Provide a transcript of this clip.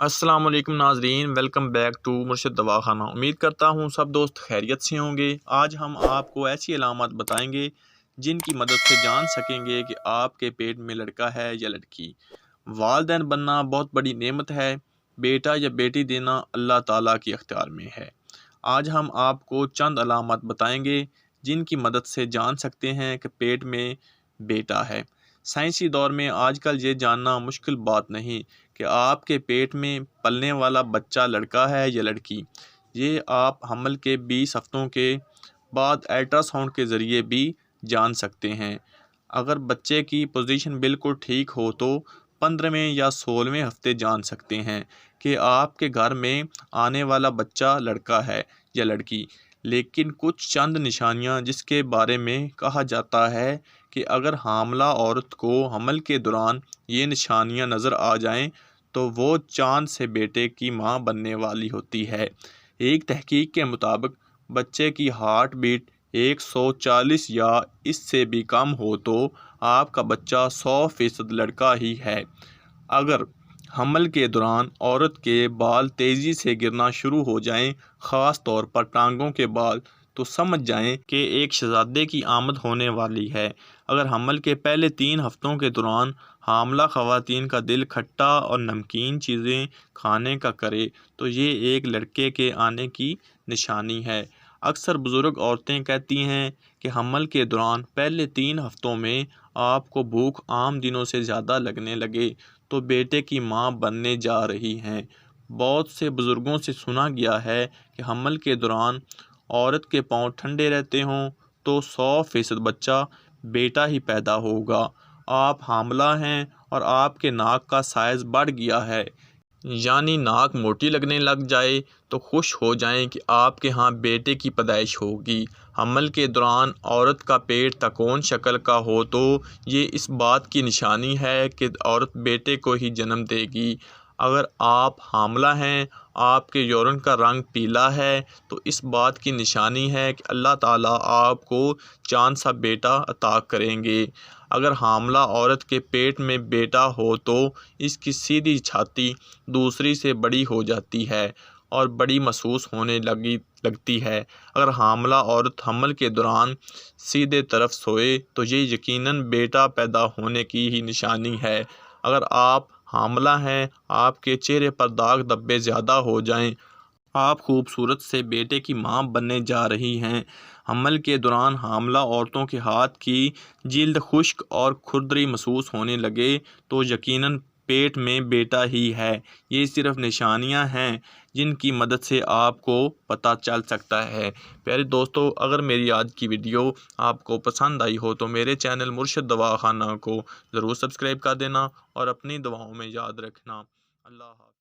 السلام علیکم ناظرین، ویلکم بیک ٹو مرشد دواخانہ۔ امید کرتا ہوں سب دوست خیریت سے ہوں گے۔ آج ہم آپ کو ایسی علامات بتائیں گے جن کی مدد سے جان سکیں گے کہ آپ کے پیٹ میں لڑکا ہے یا لڑکی۔ والدین بننا بہت بڑی نعمت ہے، بیٹا یا بیٹی دینا اللہ تعالیٰ کے اختیار میں ہے۔ آج ہم آپ کو چند علامات بتائیں گے جن کی مدد سے جان سکتے ہیں کہ پیٹ میں بیٹا ہے۔ سائنسی دور میں آج کل یہ جاننا مشکل بات نہیں کہ آپ کے پیٹ میں پلنے والا بچہ لڑکا ہے یا لڑکی۔ یہ آپ حمل کے 20 ہفتوں کے بعد الٹرا ساؤنڈ کے ذریعے بھی جان سکتے ہیں۔ اگر بچے کی پوزیشن بالکل ٹھیک ہو تو 15ویں یا 16ویں ہفتے جان سکتے ہیں کہ آپ کے گھر میں آنے والا بچہ لڑکا ہے یا لڑکی۔ لیکن کچھ چند نشانیاں جس کے بارے میں کہا جاتا ہے کہ اگر حاملہ عورت کو حمل کے دوران یہ نشانیاں نظر آ جائیں تو وہ چاند سے بیٹے کی ماں بننے والی ہوتی ہے۔ ایک تحقیق کے مطابق بچے کی ہارٹ بیٹ 140 یا اس سے بھی کم ہو تو آپ کا بچہ 100% لڑکا ہی ہے۔ اگر حمل کے دوران عورت کے بال تیزی سے گرنا شروع ہو جائیں، خاص طور پر ٹانگوں کے بال، تو سمجھ جائیں کہ ایک شہزادے کی آمد ہونے والی ہے۔ اگر حمل کے پہلے 3 ہفتوں کے دوران حاملہ خواتین کا دل کھٹا اور نمکین چیزیں کھانے کا کرے تو یہ ایک لڑکے کے آنے کی نشانی ہے۔ اکثر بزرگ عورتیں کہتی ہیں کہ حمل کے دوران پہلے 3 ہفتوں میں آپ کو بھوک عام دنوں سے زیادہ لگنے لگے تو بیٹے کی ماں بننے جا رہی ہیں۔ بہت سے بزرگوں سے سنا گیا ہے کہ حمل کے دوران عورت کے پاؤں ٹھنڈے رہتے ہوں تو 100% بچہ بیٹا ہی پیدا ہوگا۔ آپ حاملہ ہیں اور آپ کے ناک کا سائز بڑھ گیا ہے، یعنی ناک موٹی لگنے لگ جائے تو خوش ہو جائیں کہ آپ کے ہاں بیٹے کی پیدائش ہوگی۔ حمل کے دوران عورت کا پیٹ تکون شکل کا ہو تو یہ اس بات کی نشانی ہے کہ عورت بیٹے کو ہی جنم دے گی۔ اگر آپ حاملہ ہیں، آپ کے یورین کا رنگ پیلا ہے تو اس بات کی نشانی ہے کہ اللہ تعالیٰ آپ کو چاند سا بیٹا عطا کریں گے۔ اگر حاملہ عورت کے پیٹ میں بیٹا ہو تو اس کی سیدھی چھاتی دوسری سے بڑی ہو جاتی ہے اور بڑی محسوس ہونے لگتی ہے۔ اگر حاملہ عورت حمل کے دوران سیدھے طرف سوئے تو یہ یقیناً بیٹا پیدا ہونے کی ہی نشانی ہے۔ اگر آپ حاملہ ہیں، آپ کے چہرے پر داغ دھبے زیادہ ہو جائیں، آپ خوبصورت سے بیٹے کی ماں بننے جا رہی ہیں۔ حمل کے دوران حاملہ عورتوں کے ہاتھ کی جلد خشک اور کھردری محسوس ہونے لگے تو یقیناً پیٹ میں بیٹا ہی ہے۔ یہ صرف نشانیاں ہیں جن کی مدد سے آپ کو پتہ چل سکتا ہے۔ پیارے دوستو، اگر میری آج کی ویڈیو آپ کو پسند آئی ہو تو میرے چینل مرشد دواخانہ کو ضرور سبسکرائب کر دینا اور اپنی دعاؤں میں یاد رکھنا۔ اللہ حافظ۔